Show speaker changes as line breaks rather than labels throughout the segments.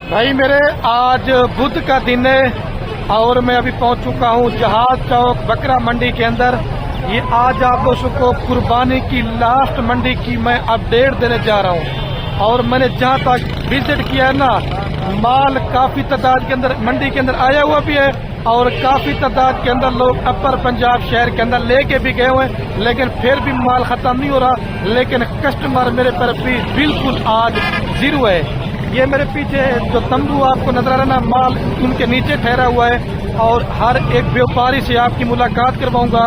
भाई मेरे आज बुध का दिन है और मैं अभी पहुंच चुका हूं जहाज चौक बकरा मंडी के अंदर। ये आज आप दोस्तों को कुर्बानी की लास्ट मंडी की मैं अपडेट देने जा रहा हूं। और मैंने जहां तक विजिट किया है ना, माल काफी तादाद के अंदर मंडी के अंदर आया हुआ भी है और काफी तादाद के अंदर लोग अपर पंजाब शहर के अंदर लेके भी गए हुए हैं, लेकिन फिर भी माल खत्म नहीं हो रहा। लेकिन कस्टमर मेरे पर भी बिल्कुल आज जीरो है। ये मेरे पीछे जो तंबू आपको नजर आ रहा है ना, माल उनके नीचे ठहरा हुआ है और हर एक व्यापारी से आपकी मुलाकात करवाऊंगा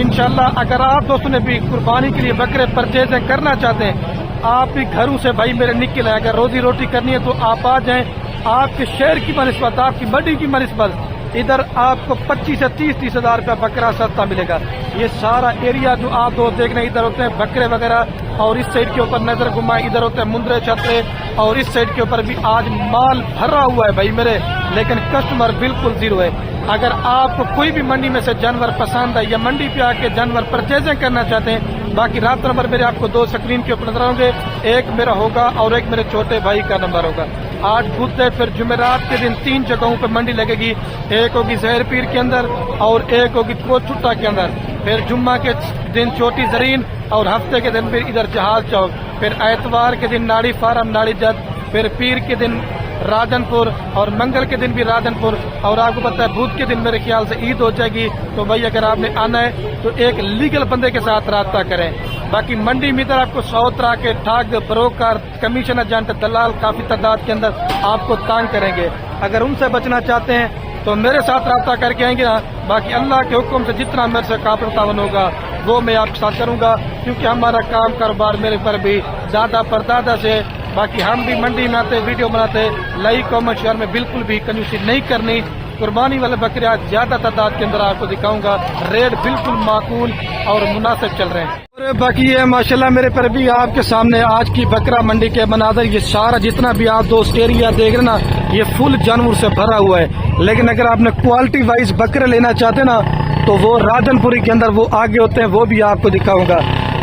इंशाल्लाह। अगर आप दोस्तों ने भी कुर्बानी के लिए बकरे परचेज करना चाहते हैं, आप भी घरों से भाई मेरे निकल आए, अगर रोजी रोटी करनी है तो आप आ जाएं। आपके शहर की बनिस्बत, आपकी मंडी की बनिस्बत इधर आपको 25 से 30 हजार रुपया बकरा सस्ता मिलेगा। ये सारा एरिया जो आप लोग देख रहे हैं, इधर होते हैं बकरे वगैरह और इस साइड के ऊपर नजर घुमाए, इधर होते हैं मुंद्रे छतरे और इस साइड के ऊपर भी आज माल भरा हुआ है भाई मेरे, लेकिन कस्टमर बिल्कुल जीरो है। अगर आपको कोई भी मंडी में से जानवर पसंद है या मंडी पे आके जानवर परचेजिंग करना चाहते हैं, बाकी रात नंबर मेरे आपको दो स्क्रीन के ऊपर नजर आएंगे, एक मेरा होगा और एक मेरे छोटे भाई का नंबर होगा। आज बुध है, फिर जुमेरात के दिन 3 जगहों पे मंडी लगेगी। एक होगी जहर पीर के अंदर और एक होगी कोचुट्टा के अंदर, फिर जुम्मा के दिन छोटी जरीन और हफ्ते के दिन फिर इधर जहाज चौक, फिर एतवार के दिन नाड़ी फार्म नाड़ी जद, फिर पीर के दिन राजनपुर और मंगल के दिन भी राजनपुर। और आपको पता है बुध के दिन मेरे ख्याल से ईद हो जाएगी। तो भाई अगर आपने आना है तो एक लीगल बंदे के साथ रास्ता करें। बाकी मंडी में इधर आपको 100 तरह के ठग, ब्रोकर, कमीशन एजेंट, दलाल काफी तादाद के अंदर आपको तंग करेंगे। अगर उनसे बचना चाहते हैं तो मेरे साथ रास्ता करके आएंगे ना। बाकी अल्लाह के हुक्म से जितना मेरे से काबिल तावन होगा वो मैं आपके साथ करूंगा, क्योंकि हमारा काम कारोबार मेरे पर भी ज्यादा परदादा से। बाकी हम भी मंडी में आते, वीडियो बनाते, लाइक कमेंट शेयर में बिल्कुल भी कंजूसी नहीं करनी। कुर्बानी वाले बकरे आज ज्यादा तादाद के अंदर आपको दिखाऊंगा, रेट बिल्कुल माकूल और मुनासिब चल रहे हैं। और बाकी ये माशाल्लाह मेरे पर भी आपके सामने आज की बकरा मंडी के मनाजर, ये सारा जितना भी आप दोस्त एरिया देख रहे ना, ये फुल जानवर से भरा हुआ है। लेकिन अगर आपने क्वालिटी वाइज बकरे लेना चाहते ना तो वो राजनपुरी के अंदर वो आगे होते हैं, वो भी आपको दिखाऊंगा।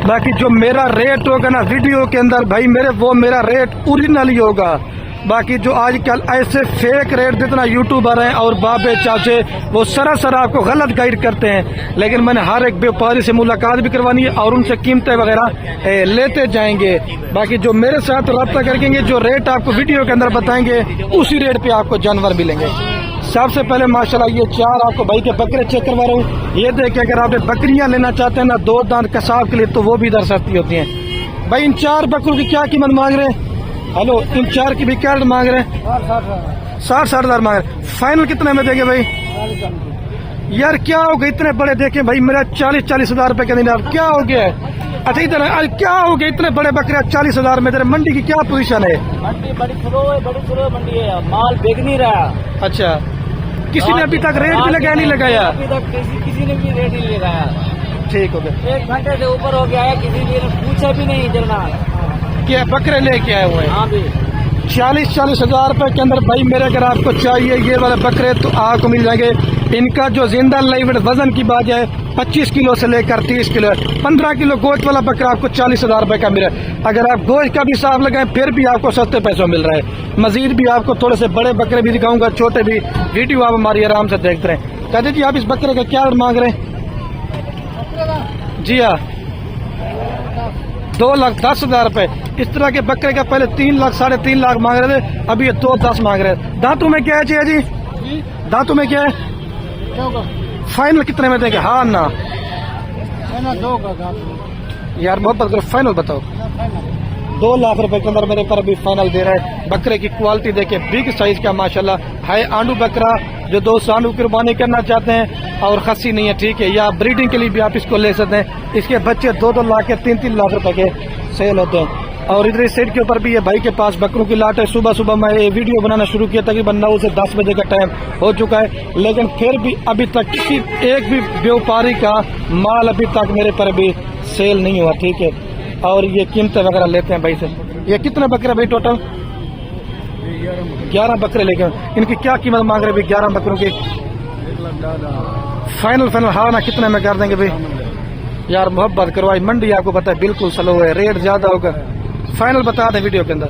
बाकी जो मेरा रेट होगा ना वीडियो के अंदर भाई मेरे, वो मेरा रेट ओरिजिनल ही होगा। बाकी जो आजकल ऐसे फेक रेट जितना यूट्यूबर हैं और बाबे चाचे, वो सरासर आपको गलत गाइड करते हैं। लेकिन मैंने हर एक व्यापारी से मुलाकात भी करवानी है और उनसे कीमतें वगैरह लेते जाएंगे। बाकी जो मेरे साथ रब्ता करेंगे, जो रेट आपको वीडियो के अंदर बताएंगे, उसी रेट पे आपको जानवर मिलेंगे। सबसे पहले माशाल्लाह ये 4 आपको भाई के बकरे चेक करवा रहा हूँ। ये देखिए, अगर आप बकरियां लेना चाहते हैं ना 2 दांत कसाब के लिए, तो वो भी इधर सस्ती होती हैं। भाई इन 4 बकरों की क्या कीमत मांग रहे हैं? हेलो, इन 4 की भी क्या मांग रहे हैं? 60-60 हजार मांग रहे हैं। फाइनल कितने में देंगे भाई? यार क्या हो गया, इतने बड़े देखे भाई मेरा 40-40 हजार रुपए के दिन, आप क्या हो गया? अच्छा इधर क्या हो गया, इतने बड़े बकरे 40 हजार में? तेरे मंडी की क्या पोजीशन है?
मंडी बड़ी स्लो मंडी है, माल बिक नहीं रहा।
अच्छा, किसी ने अभी तक रेट भी लगाया नहीं लगाया?
अभी तक किसी ने भी रेट नहीं लगाया।
ठीक हो गया,
1 घंटे से ऊपर हो गया है, किसी ने पूछा भी नहीं जरना
क्या बकरे लेके आए हुए हैं।
हाँ भी
40-40 हजार रुपए के अंदर भाई मेरे, अगर आपको चाहिए ये वाले बकरे तो आपको मिल जाएंगे। इनका जो जिंदा लाइव वजन की बात है 25 किलो से लेकर 30 किलो है। 15 किलो गोश्त वाला बकरा आपको 40 हजार रुपए का मिला। अगर आप गोश्त का भी हिसाब लगाएं फिर भी आपको सस्ते पैसों मिल रहा है। मजीद भी आपको थोड़े से बड़े बकरे भी दिखाऊंगा, छोटे भी। वीडियो आप हमारी आराम से देखते रहे। कहते जी आप इस बकरे का क्या मांग रहे हैं? जी हाँ, 2,10,000 रुपए। इस तरह के बकरे का पहले 3 लाख 3.5 लाख मांग रहे थे, अभी ये 2,10 मांग रहे हैं। दांतों में क्या है जी? दांतों में क्या है? फाइनल कितने में देंगे? हाँ ना यार मोहब्बत करो, फाइनल बताओ। 2 लाख रुपए के अंदर मेरे पर अभी फाइनल दे रहा है। बकरे की क्वालिटी देखिए, बिग साइज का माशाल्लाह है। आंडू बकरा जो 200 आंडू कुर्बानी करना चाहते हैं और खस्सी नहीं है, ठीक है, या ब्रीडिंग के लिए भी आप इसको ले सकते हैं। इसके बच्चे 2-2 लाख के 3-3 लाख रुपए के सेल होते हैं। और इधर इस साइड के ऊपर भी ये भाई के पास बकरों की लाट है। सुबह सुबह मैं ये वीडियो बनाना शुरू किया, तकरीबन 9 से 10 बजे का टाइम हो चुका है, लेकिन फिर भी अभी तक किसी एक भी व्यापारी का माल अभी तक मेरे पर भी सेल नहीं हुआ, ठीक है। और ये कीमतें वगैरह लेते हैं भाई से। ये कितने बकरे भाई टोटल? 11 बकरे लेके। इनकी क्या कीमत मांग रहे भाई 11 बकरों की? फाइनल हाँ ना कितने में कर देंगे भाई? यार मोहब्बत करवाई, मंडी आपको पता है बिल्कुल स्लो है, रेट ज्यादा होगा। फाइनल बता दें वीडियो के अंदर।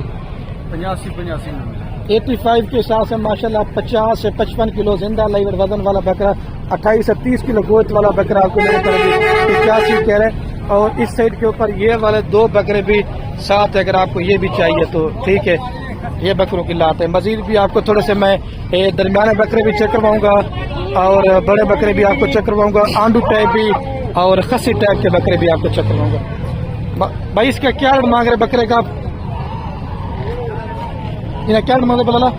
85
85 के हिसाब से माशाल्लाह 50 से 55 किलो जिंदा लाइव वजन वाला बकरा, 28 से 30 किलो गोश्त वाला बकरा आपको मेरे तरफ 85 कह रहे हैं। और इस साइड के ऊपर ये वाले 2 बकरे भी साथ है, अगर आपको ये भी चाहिए तो ठीक है। ये बकरों की लात है। मजीद भी आपको थोड़े से मैं दरमियाने बकरे भी चेक करवाऊंगा और बड़े बकरे भी आपको चेक करवाऊंगा, आंडू टाइप भी और खस्सी टाइप के बकरे भी आपको चेक करवाऊंगा। भाई इसका क्या रेट मांग रहे बकरे का? इन्हें क्या रेट मांग रहे बोला?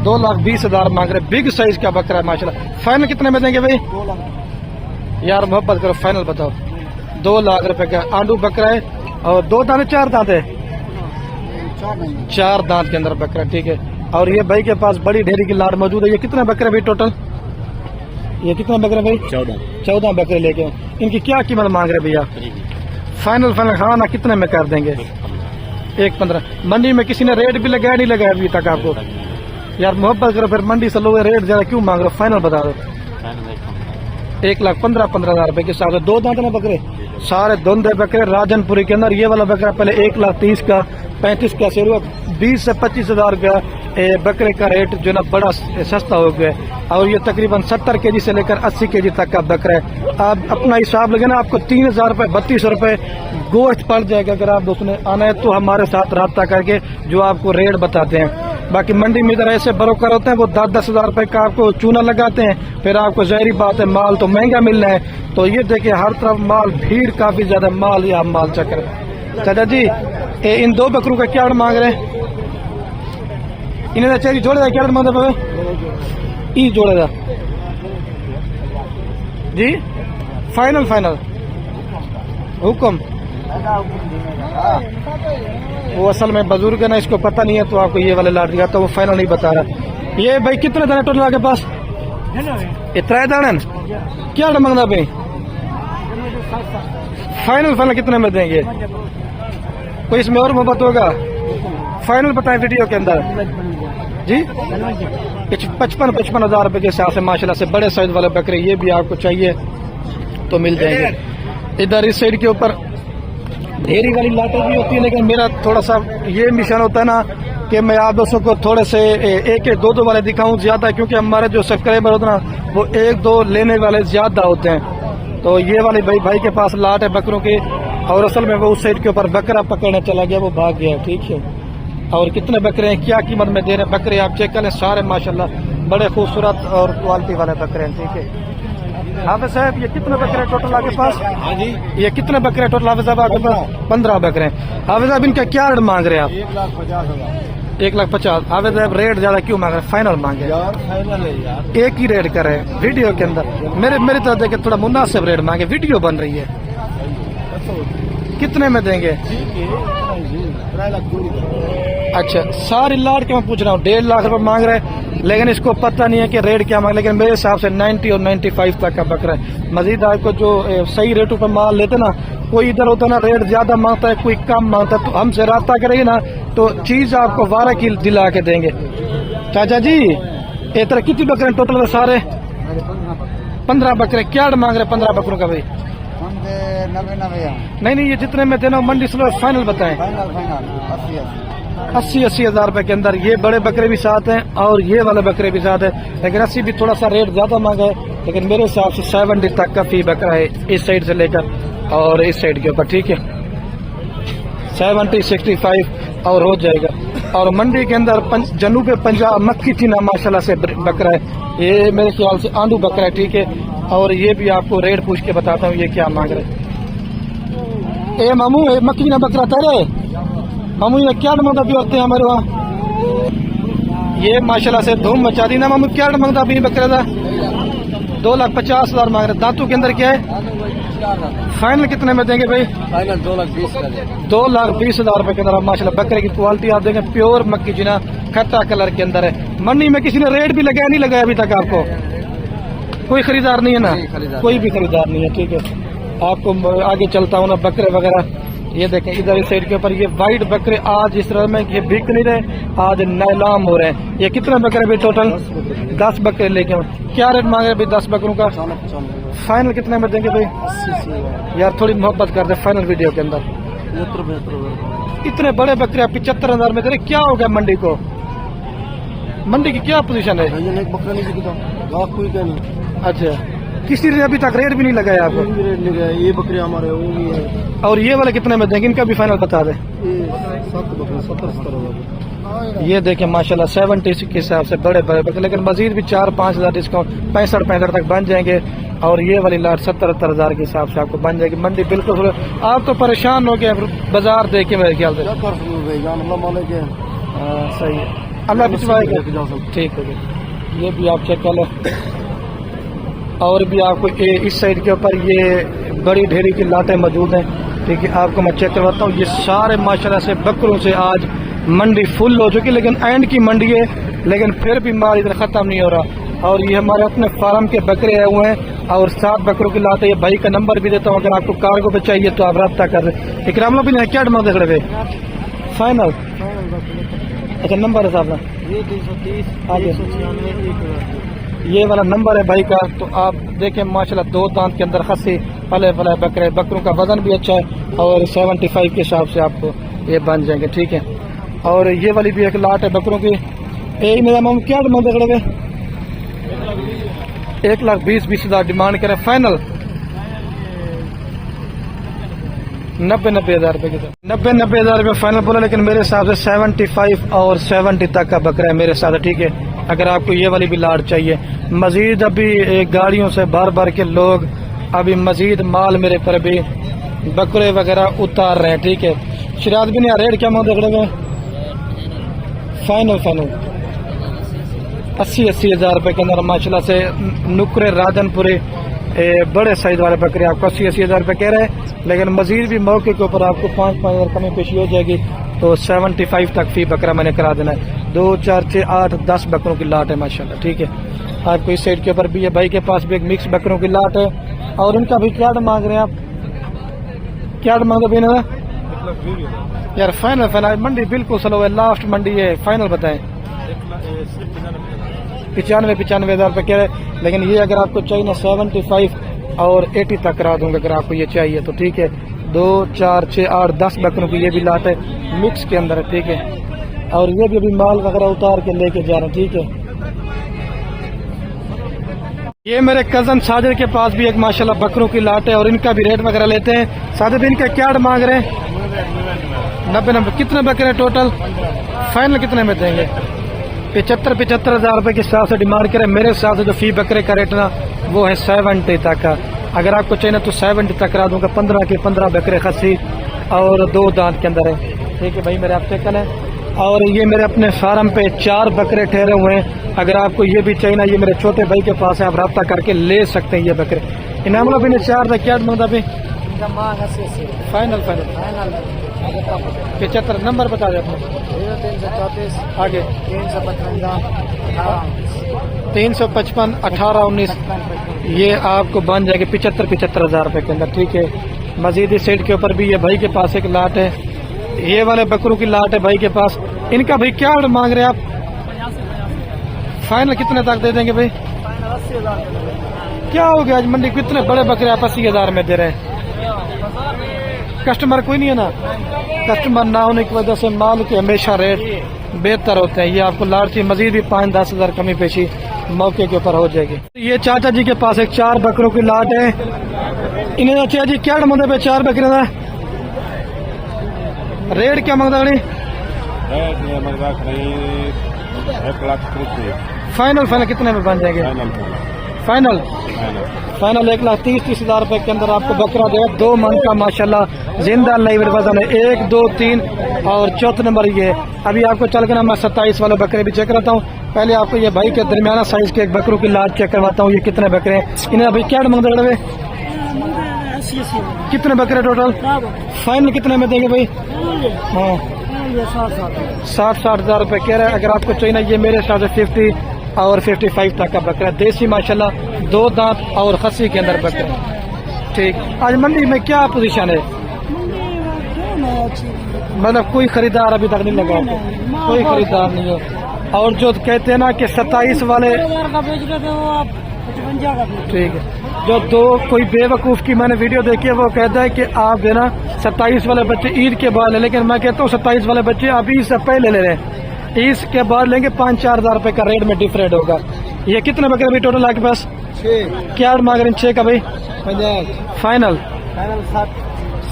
2,20,000 मांग रहे। बिग साइज का बकरा है माशाल्लाह। फाइनल कितने में देंगे भाई? यार मोहब्बत करो, फाइनल बताओ। 2 लाख रुपए का आंडू बकरा है और 2 दांत 4 दांत है? 4 दांत के अंदर बकरा, ठीक है। और ये भाई के पास बड़ी ढेरी की लाट मौजूद है। ये कितने बकरे भाई टोटल? ये कितने बकरे भाई? 14 बकरे लेके। इनकी क्या कीमत मांग रहे भैया? फाइनल खाना कितने में कर देंगे? 1,15। मंडी में किसी ने रेट भी लगाया नहीं लगाया अभी तक आपको? यार मोहब्बत करो, फिर मंडी से लोग रेट ज्यादा क्यों मांग रहे हो? फाइनल बता दो। 1,15,000 रुपए के हिसाब से 2 दांत ना बकरे, सारे धुंधे बकरे राजनपुरी के अंदर। ये वाला बकरा पहले 1,30,000 का 35 का शेर हुआ। 20 से 25,000 रुपया बकरे का रेट जो ना बड़ा सस्ता हो गया। और ये तकरीबन 70 केजी से लेकर 80 केजी तक का बकरा है। आप अपना हिसाब लगे ना, आपको 3,000 रुपए 3200 रुपए गोश्त पड़ जाएगा। अगर आप दोस्तों ने आना है तो हमारे साथ रब्ता करके जो आपको रेट बताते हैं। बाकी मंडी में इधर ऐसे ब्रोकर होते हैं, वो 10,000 रुपए का आपको चूना लगाते हैं, फिर आपको जहरी बात है माल तो महंगा मिलना है। तो ये देखिए हर तरफ माल, भीड़ काफी ज्यादा, माल या माल चक्कर। चाचा जी इन 2 बकरों का क्या मांग रहे हैं? इन्हें चाहिए जोड़े का क्या मांग रहे? ई जोड़े का जी फाइनल हुक्म। वो असल में बुजुर्ग है ना, इसको पता नहीं है तो आपको ये वाले लाट दिया तो वो फाइनल नहीं बता रहा। ये भाई कितने दाने टोटल आपके पास? इतना दाने क्या मांगना भाई? फाइनल कितने में देंगे? कोई इसमें और मोहब्बत होगा? फाइनल बताएं वीडियो के अंदर जी। 55,000 रुपए के हिसाब से माशाल्लाह से बड़े साइज वाले बकरे ये भी आपको चाहिए तो मिल जाएंगे। इधर इस साइड के ऊपर ढेरी वाली लाटें भी होती है, लेकिन मेरा थोड़ा सा ये मिशन होता है ना कि मैं आप दोस्तों को थोड़े से 1-2 वाले दिखाऊं ज्यादा, क्योंकि हमारे जो सब्सक्राइबर होते हैं ना वो 1-2 लेने वाले ज्यादा होते हैं। तो ये वाले भाई के पास लाट है बकरों की, और असल में वो उस साइड के ऊपर बकरा पकड़ने चला गया, वो भाग गया, ठीक है। और कितने बकरे हैं, क्या कीमत में दे रहे हैं बकरे आप चेक करें। सारे माशाल्लाह बड़े खूबसूरत और क्वालिटी वाले बकरे हैं, ठीक है। हाफिज साहब ये कितने बकरे टोटल आपके पास? हाँ जी ये कितने बकरे टोटल हाफिज साहब आपके पास? 15 बकरे। हाफिज साहब इनका क्या रेट मांग रहे हैं आप? 1,50,000। हाफिज साहब रेट ज्यादा क्यों मांग रहे हैं? फाइनल मांगे यार, फाइनल है यार, एक ही रेट करें वीडियो के अंदर। मेरी तरफ देखे थोड़ा मुनासिब रेट मांगे, वीडियो बन रही है। कितने में देंगे? अच्छा सारी लाट के मैं पूछ रहा हूँ, 1.5 लाख रुपए मांग रहे हैं, लेकिन इसको पता नहीं है कि रेट क्या मांग। लेकिन मेरे हिसाब से 90 और 95 तक का बकरा है। मजीद आपको जो सही रेटों पर माल लेते ना, कोई इधर होता है ना रेट ज्यादा मांगता है, कोई कम मांगता है, तो हमसे रब्ता करेंगे ना तो चीज आपको 12 की दिला के देंगे। चाचा जी ये तरह कितनी बकरे टोटल में? सारे 15 बकरे। क्या मांग रहे 15 बकरों का भाई?
90
नहीं ये जितने में देना मंडी से फाइनल बताएं। 80,000 रुपए के अंदर ये बड़े बकरे भी साथ हैं और ये वाले बकरे भी साथ है। लेकिन 80 भी थोड़ा सा रेट ज्यादा मांगा है, लेकिन मेरे हिसाब से 70 तक का फी बकरा है इस साइड से लेकर और इस साइड के ऊपर, ठीक है। 70, 65 और हो जाएगा। और मंडी के अंदर जनूब पंजाब मक्खी चीना माशाल्लाह से बकरा है, ये मेरे ख्याल से आंडू बकरा है, ठीक है। और ये भी आपको रेट पूछ के बताता हूँ ये क्या मांग रहे। ए मामू मक्खी चीना बकरा तेरे मामू ये क्या मांगता भी होते हैं हमारे वहाँ? ये माशाल्लाह से धूम मचा दी ना मामू। क्या मांगता भी बकरा था? 2,50,000 मांग रहे। दांतों के अंदर क्या है? फाइनल कितने में देंगे भाई?
फाइनल 2,20,000।
2,20,000 रुपए के अंदर माशाल्लाह बकरे की क्वालिटी आप देखें, प्योर मक्की चीना खट्टा कलर के अंदर है। मंडी में किसी ने रेट भी लगाया नहीं लगाया अभी तक आपको? कोई खरीदार नहीं है ना? कोई भी खरीदार नहीं है, ठीक है। आपको आगे चलता हूँ ना बकरे वगैरह। ये देखें इधर इस साइड के ऊपर ये वाइट बकरे आज इस तरह में ये बिक नहीं रहे, आज नीलाम हो रहे हैं। ये कितने बकरे भी टोटल? 10 बकरे लेके क्या रेट मांगे भाई 10 बकरों का? फाइनल कितने में देंगे भाई?
80,000
यार थोड़ी मोहब्बत कर दे फाइनल वीडियो के अंदर। इतने बड़े बकरे 75,000 में दे रहे, क्या हो गया मंडी को? मंडी की क्या पोजीशन है?
एक बकरा नहीं बिकता, गाहक कोई क्या नहीं।
अच्छा, किसी ने अभी तक रेट भी नहीं लगाया आपको?
कोई भी रेट नहीं गया, ये बकरे हमारे वो भी है।
और ये वाले कितने में देंगे? इनका भी फाइनल बता दें।
ये 7 बकरे 70-70 होगा।
ये देखें माशाल्लाह 70 के हिसाब से बड़े बड़े बकरे, लेकिन मजीद भी 4-5 हजार डिस्काउंट 65 तक बन जाएंगे। और ये वाली लाट 70-70 हजार के हिसाब से आपको बन जाएगी। मंडी बिल्कुल आप तो परेशान हो गए बाजार देख के मेरे ख्याल से।
क्या कर सकते भाई जान, अल्लाह मालिक है।
सही है, अल्लाह पिछवाएगा।
जाओ सब।
ठीक है, ये भी आप चेक कर लो। और भी आपको इस साइड के ऊपर ये बड़ी ढेरी की लाटें मौजूद हैं। ठीक है, आपको मैं चेक करवाता हूँ। ये सारे माशाल्लाह से बकरों से आज मंडी फुल हो चुकी, लेकिन एंड की मंडी है, लेकिन फिर भी माल इधर खत्म नहीं हो रहा। और ये हमारे अपने फार्म के बकरे आए हुए हैं और 7 बकरों की लाट है। ये भाई का नंबर भी देता हूँ, अगर आपको कार्गो पे चाहिए तो आप रब्ता कर दें। इकराम लोग भी नहीं, क्या डिमांड देख रहे फाइनल? अच्छा, नंबर है साहब?
ये 330
आगे
196
ये वाला नंबर है भाई का। तो आप देखें माशाल्लाह 2 दांत के अंदर खस्सी पले पले बकरे, बकरों का वजन भी अच्छा है और 75 के हिसाब से आपको ये बन जाएंगे। ठीक है, और ये वाली भी एक लाट है बकरों की। एक मेरा माम क्या डिमांड देख रहे? 1,20,20 हजार डिमांड करे। फाइनल 90-90 हजार रुपए की। 90-90 हजार रुपये फाइनल बोला, लेकिन मेरे हिसाब से 75 और 70 तक का बकरा है मेरे हिसाब से। ठीक है, अगर आपको ये वाली भी लाट चाहिए। मजीद अभी गाड़ियों से भर भर के लोग अभी मजीद माल मेरे पर भी बकरे वगैरह उतार रहे हैं। ठीक है, शिराज भी नहीं, रेट क्या मांग देख रहे? फाइनल 80-80 हजार रुपए के अंदर माशाल्लाह से नुकरे राजनपुरे बड़े साइज वाले बकरे आपको 80-80 हजार रुपए कह रहे हैं, लेकिन मजीद भी मौके के ऊपर आपको 5-5 हजार कमी पेशी हो जाएगी। तो 75 तक फी बकरा मैंने करा देना है। 2, 4, 6, 8, 10 बकरों की लाट है माशाल्लाह। ठीक है, आपको इस साइड के ऊपर भी है, भाई के पास भी एक मिक्स बकरों की लाट है। और इनका भी क्या मांग रहे हैं आप? क्या मांग रहे हैं यार? फाइनल मंडी बिल्कुल स्लो है, लास्ट मंडी है। फाइनल बताएं। 95 हजार रुपये कह रहे, लेकिन ये अगर आपको चाहिए ना 75 और 80 तक करा दूंगा अगर आपको ये चाहिए तो। ठीक है, 2, 4, 6, 8, 10 बकरों की ये भी लाट है, मिक्स के अंदर है। ठीक है, और ये भी अभी माल वगैरह उतार के लेके जा रहे हैं। ठीक है, ये मेरे कजन साजिद के पास भी एक माशाल्लाह बकरों की लाट है और इनका भी रेट वगैरह लेते हैं। साजिद इनका क्या मांग रहे हैं? 90-90। कितने बकरे टोटल? फाइनल कितने में देंगे? 75 हजार रुपए के हिसाब से डिमांड करें। मेरे हिसाब से जो फी बकरे का रेट ना वो है 70 तक का। अगर आपको चाहिए तो 70 तक करा दूंगा। 15 के 15 बकरे खस्सी और 2 दांत के अंदर है। ठीक है भाई, मेरे आप चेक करें। और ये मेरे अपने फार्म पे 4 बकरे ठहरे हुए हैं। अगर आपको ये भी चाहिए ना, ये मेरे छोटे भाई के पास है, आप रब्ता करके ले सकते हैं ये बकरे। इनाम भी ने 4 था, क्या मतलब अभी फाइनल 75 नंबर बता दें अपने।
334
आगे
355
355 18 19 ये आपको बन जाएगी 75 हजार रुपए के अंदर। ठीक है, मजीद इस साइड के ऊपर भी ये भाई के पास एक लाट है, ये वाले बकरों की लाट है भाई के पास। इनका भाई क्या मांग रहे हैं आप? फाइनल कितने तक दे देंगे भाई? क्या हो गया आज मंडी कितने बड़े बकरे आप 80 हजार में दे रहे हैं? कस्टमर कोई नहीं है ना? कस्टमर ना होने की वजह से माल के हमेशा रेट बेहतर होते हैं। ये आपको लाट की मजीद भी 5-10 हजार कमी पेशी मौके के ऊपर हो जाएगी। ये चाचा जी के पास एक 4 बकरों की लाट है। इन्हें चाचा जी क्या मांगते पे 4 बकरे का रेट क्या मांगता?
1,30,000
फाइनल कितने में बन जाएंगे? फाइनल 1,30,30 हजार रुपए के अंदर आपको बकरा देगा। 2 मन का माशाल्लाह जिंदा लाइव वजन है। 1, 2, 3 और चौथा नंबर ये। अभी आपको चल कर मैं 27 वाले बकरे भी चेक करता हूँ। पहले आपको ये भाई के दरमियाना साइज के एक बकरों की लाट चेक करवाता हूँ। ये कितने बकरे हैं? इन्हें अभी क्या मांग रहे? कितने बकरे टोटल? फाइनल कितने में देंगे भाई? हाँ 60 हजार रुपए कह रहे हैं। अगर आपको चाहिए ना, ये मेरे हिसाब से 50 और 55 तक का बकरा देसी माशाल्लाह 2 दांत और खस्सी के अंदर बकरा। ठीक, आज मंडी में क्या पोजीशन है? मतलब कोई खरीदार अभी तक नहीं लगा? कोई खरीदार नहीं है। और जो कहते हैं ना कि 27 वाले, ठीक है, जो 2 कोई बेवकूफ की मैंने वीडियो देखी है, वो कहता है कि आप देना 27 वाले बच्चे ईद के बाद ले, लेकिन मैं कहता हूँ 27 वाले बच्चे अभी से पहले ले रहे हैं। इसके बाद लेंगे 5-4 हजार रुपए का रेट में डिफरेंट होगा। ये कितने बकरे भाई टोटल आपके पास?
6
क्या मांग रहे हैं 6 का भाई?
50
फाइनल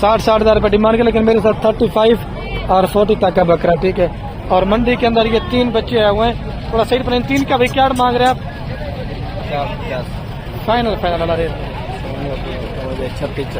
60 हजार रुपए डिमांड के, लेकिन मेरे साथ 35 और 40 तक का बकरा, ठीक है। और मंडी के अंदर ये 3 बच्चे आए हुए हैं, थोड़ा सही पर 3 का भाई क्या मांग रहे हैं आप? फाइनल वाला रेट
36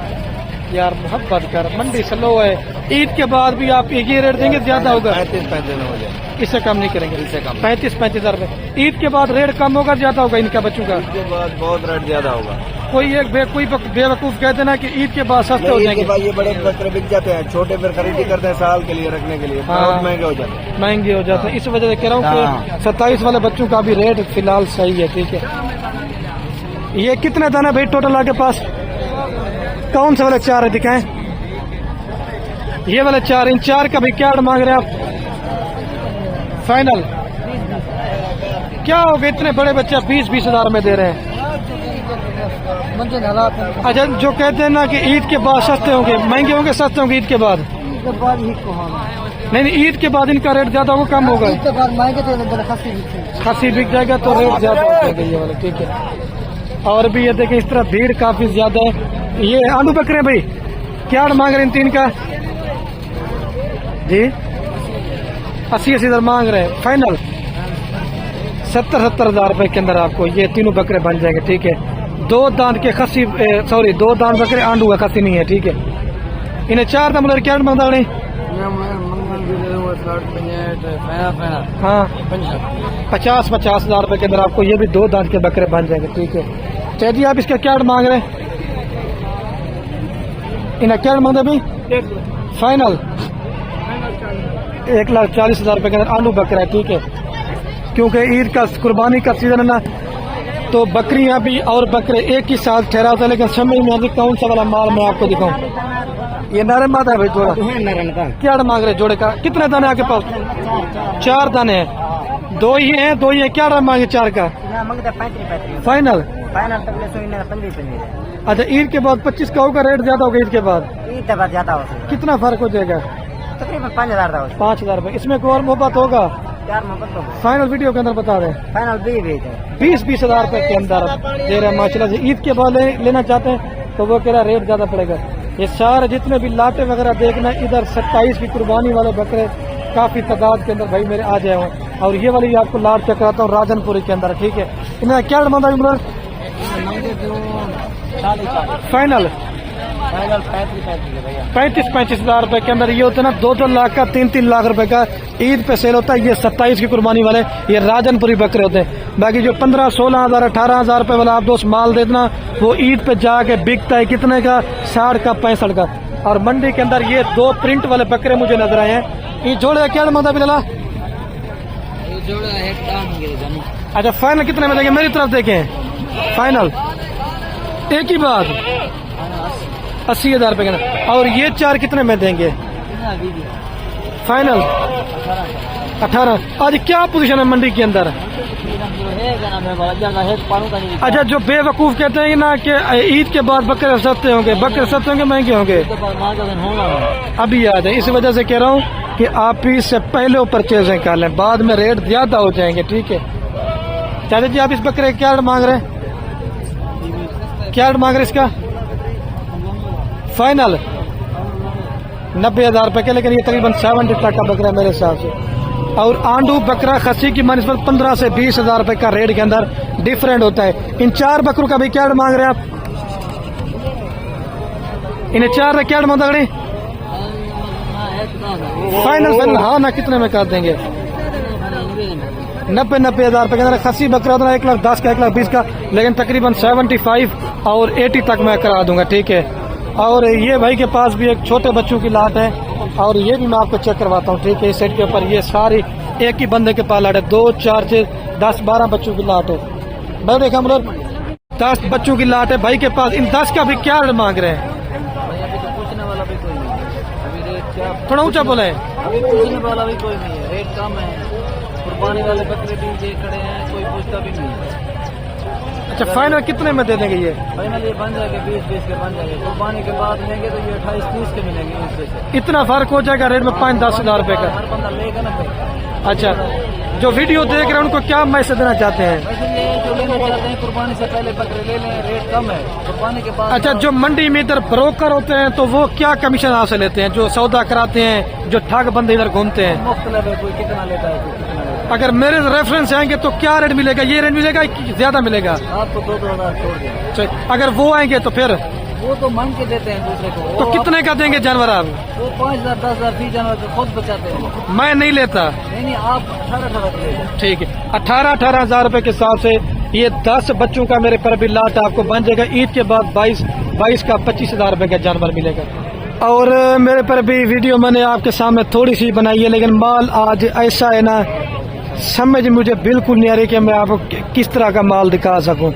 यार मोहब्बत कर, मंडी स्लो है। ईद के बाद भी आप ये रेट देंगे ज्यादा होगा?
35 में हो जाए,
इससे कम नहीं करेंगे,
इससे कम
35 हजार रुपए। ईद के बाद रेट कम होगा ज्यादा होगा इनका बच्चों का?
इसके बाद बहुत रेट ज्यादा होगा।
कोई बेवकूफ कहते ना कि ईद के बाद सस्ते हो जाएंगे।
भाई ये बड़े बकरे बिक जाते हैं, छोटे फिर खरीदी करते हैं साल के लिए रखने के लिए,
हाँ।
बहुत महंगे हो जाते हैं।
महंगे हो जाते हैं, इस वजह से कह रहा हूँ
हाँ।
कि 27 वाले बच्चों का भी रेट फिलहाल सही है, ठीक है। ये कितने दाना भाई टोटल आपके पास? कौन से वाले 4 है दिखाएं? ये वाले 4, इन 4 का भी क्या मांग रहे हैं आप? फाइनल क्या हो गए, इतने बड़े बच्चे 20-20 हजार में दे रहे हैं? अच्छा, जो कहते हैं ना कि ईद के बाद सस्ते होंगे, महंगे होंगे सस्ते होंगे ईद के बाद? नहीं, ईद के बाद इनका रेट ज्यादा होगा कम होगा? खस्सी बिक जाएगा तो रेट ज्यादा हो जाएगा ये वाला, ठीक है। और भी ये देखें इस तरह भीड़ काफी ज्यादा है। ये आलू बकरे भाई क्या मांग रहे हैं इन 3 का जी? 80 हजार मांग रहे हैं। फाइनल 70 हजार रुपए के अंदर आपको ये तीनों बकरे बन जाएंगे, ठीक है। 2 दांत के खस्सी, सॉरी 2 दांत बकरे, आंडू का खस्सी नहीं है, ठीक है। इन्हें 4 दाम क्या मांगता नहीं? हाँ 50 हजार रुपए के अंदर आपको ये भी 2 दांत के बकरे बन जाएंगे, ठीक है। चाहे जी आप इसका क्या मांग रहे हैं? इन्हें क्या मांगते भाई? फाइनल 1,40,000 रुपए के अंदर आलू बकरा है, ठीक है। क्योंकि ईद का कुर्बानी का सीजन है ना, तो बकरियां भी और बकरे एक ही साथ ठहरा होता है, लेकिन समझ में आती कौन सा वाला माल मैं आपको दिखाऊं। ये नरम मादा है भाई जोड़ा, क्या मांग रहे जोड़े का? कितने दाने आपके पास? 4 दाने हैं, 2 ही हैं, 2 ही हैं। क्या मांगे 4 का? फाइनल अच्छा, ईद के बाद 25 का होगा, रेट ज्यादा होगा ईद के बाद?
ज्यादा हो,
कितना फर्क हो जाएगा?
तकरीबन 5,000
रुपए। इसमें कोई और मोहब्बत होगा? फाइनल वीडियो के अंदर बता रहे हैं,
फाइनल
20-20 हजार रुपए के अंदर दे रहे हैं माशाल्लाह से। ईद के बाद लेना चाहते हैं तो वो कह रहा रेट ज्यादा पड़ेगा। ये सारे जितने भी लाटे वगैरह देखना, इधर 27 की कुर्बानी वाले बकरे काफी तादाद के अंदर भाई मेरे आ जाए हैं। और ये वाली आपको लाट चेक कराता हूँ राजनपुरी के अंदर, ठीक है। इन्हें क्या मांगा? फाइनल 35 हजार रुपए के अंदर ये होता है ना, 2-2 लाख का, 3-3 लाख रुपए का ईद पे सेल होता है। ये 27 की कुर्बानी वाले ये राजनपुरी बकरे होते हैं। बाकी जो 15-16 हजार 18 हजार रुपए वाला आप दोस्त माल देना, वो ईद पे जाके बिकता है कितने का? 60 का, 65 का। और मंडी के अंदर ये 2 प्रिंट वाले बकरे मुझे नजर आए हैं। ये जोड़े क्या मांगा बिलाला? अच्छा, फाइनल कितने में देंगे? मेरी तरफ देखें, फाइनल एक ही बात 80 हजार रुपए का। और ये 4 कितने में देंगे? फाइनल 18। आज क्या पोजीशन है मंडी के अंदर? अच्छा, जो बेवकूफ कहते हैं ना कि ईद के बाद बकरे सस्ते होंगे, बकरे सस्ते होंगे महंगे होंगे, अभी याद है। इस वजह से कह रहा हूँ कि आप इससे पहले परचेज कर लें, बाद में रेट ज्यादा हो जाएंगे, ठीक है। चाचा जी आप इस बकरे क्या मांग रहे हैं? क्या मांग रहे इसका? फाइनल 90 हजार रुपए के, लेकिन ये तकरीबन 70 तक का बकरा है मेरे हिसाब से। और आंडू बकरा खस्सी की मानिस्बत 15 से 20 हजार रुपए का रेट के अंदर डिफरेंट होता है। इन 4 बकरों का भी क्या मांग रहे हैं आप? इन्हें 4 का क्या मांग रहे? फाइनल हाँ ना, कितने में कर देंगे? 90 हजार रुपए के अंदर खस्सी बकरा होता है, 1,10,000 का, 1,20,000 का, लेकिन तकरीबन 75 और 80 तक मैं करा दूंगा, ठीक है। और ये भाई के पास भी एक छोटे बच्चों की लाट है, और ये भी मैं आपको चेक करवाता हूँ, ठीक है। इस सेट के ऊपर ये सारी एक ही बंदे के पास लाट है, 2, 4, 6, 10, 12 बच्चों की लाट है। भाई देखा मतलब 10 बच्चों की लाट है भाई के पास। इन 10 का भी क्या मांग रहे हैं? थोड़ा ऊंचा बोला है।
अभी पूछने वाला भी कोई नहीं है, रेट कम है। कुर्बानी वाले बकरे भी जे खड़े हैं, कोई पूछता भी नहीं है।
अच्छा, फाइनल कितने में दे देंगे ये?
फाइनल ये बन जाएगा 20-20 के बन जाएंगे। कुर्बानी के बाद लेंगे तो ये 28-30 के मिलेंगे। उससे
इतना फर्क हो जाएगा रेट में 5-10 हजार रुपए का।
हर बंदा लेगा ना।
अच्छा, जो वीडियो देख रहे हैं उनको क्या मैसेज देना चाहते हैं?
वैसे ये जो लेना चाहते हैं कुर्बानी से पहले बकरे ले लें, रेट कम है। कुर्बानी के बाद
अच्छा, जो मंडी में इधर ब्रोकर होते हैं तो वो क्या कमीशन हासिल लेते हैं? जो सौदा कराते हैं, जो ठग बंदे इधर घूमते हैं,
मुख्तलिफ है, कोई कितना लेता है कोई कितना लेता है।
अगर मेरे रेफरेंस आएंगे तो क्या रेट मिलेगा? ये रेट मिलेगा कि ज्यादा मिलेगा?
आपको 2-2 हज़ार छोड़ दें।
अच्छा, अगर वो आएंगे तो फिर
वो तो मांग के देते हैं दूसरे को।
तो कितने का देंगे जानवर आप?
वो 5,000 10,000 फी जानवर को खुद बचाते हैं।
मैं नहीं लेता।
नहीं आप 18,000 ले लें।
ठीक है, 18-18 हजार रुपए के हिसाब से ये 10 बच्चों का मेरे पर भी लाट आपको बन जाएगा। ईद के बाद 22 का 25,000 रुपए का जानवर मिलेगा। और मेरे पर भी वीडियो मैंने आपके सामने थोड़ी सी बनाई है, लेकिन माल आज ऐसा है ना, समझ मुझे बिल्कुल नहीं आ रही कि मैं आपको किस तरह का माल दिखा सकूं।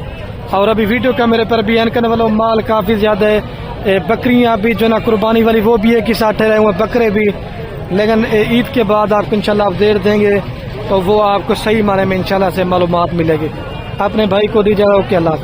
और अभी वीडियो का मेरे पर भी करने वाला माल काफ़ी ज़्यादा है। बकरियां भी जो ना कुर्बानी वाली वो भी एक ही साथ ठहरे हुए, बकरे भी। लेकिन ईद के बाद आपको इंशाल्लाह अपडेट देंगे तो वो आपको सही माने में इंशाल्लाह से मालूमात मिलेगी। अपने भाई को दीजिएगा। ओके, अल्लाह हाफ़िज़।